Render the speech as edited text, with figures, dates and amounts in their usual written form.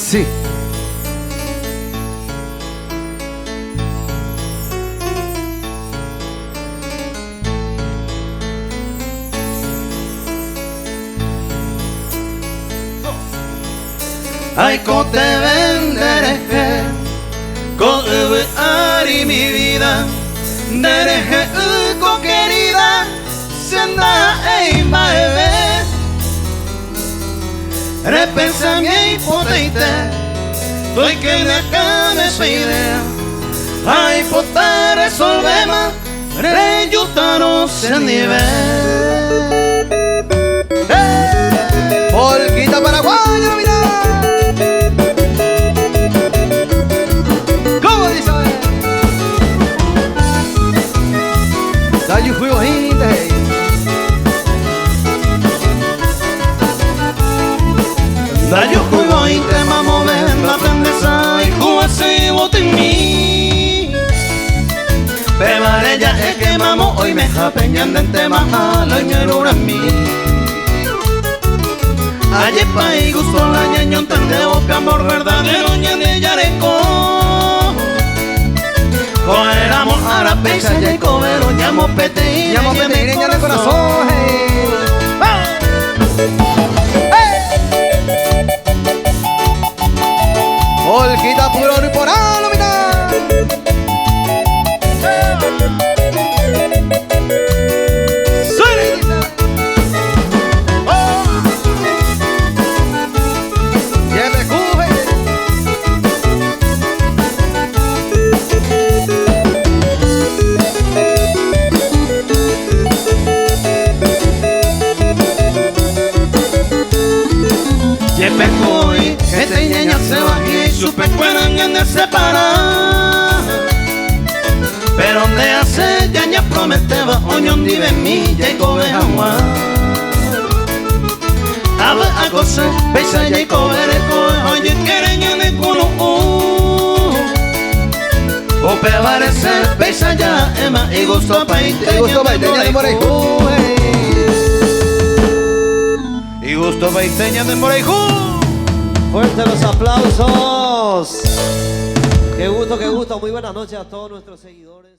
así. Ay, ko te venderé, ko ari mi vida, dereje ko querida, senda ei baebe, repensa mi potente, doy que me acabe su idea, ay, pote resolvema, reyutano se nivel. Polquita paraguaya, mira. Dale juego gente. Dale juego gente, mamo ven la tendeza y jugo se bote en mí. Bebarella es que mamo hoy me japeñan en tema malo y me erura en mí. Ayer pa' y gusto la ñaño entendemos que amor verdadero ñane yareco. Cogeramos a la pesa y el cobero llamo pete y llamo pete y de corazón. Hey. Hey. Polquita puro y por algo, mira. Yepecuy, este ñeña se bajó y su pecueran en el separar. Pero donde hace ñaña prometeba, oñón dive mi, Jacob es agua. Ave a goce, beisa Jacob ereco, oye quieren en el culo. O pevarece, beisa ya, Emma, y gusto pa' ite, y gusto pa' ite, ña de Morejú. Y gusto paiteña de Morejú. Fuerte los aplausos. Qué gusto, qué gusto. Muy buenas noches a todos nuestros seguidores.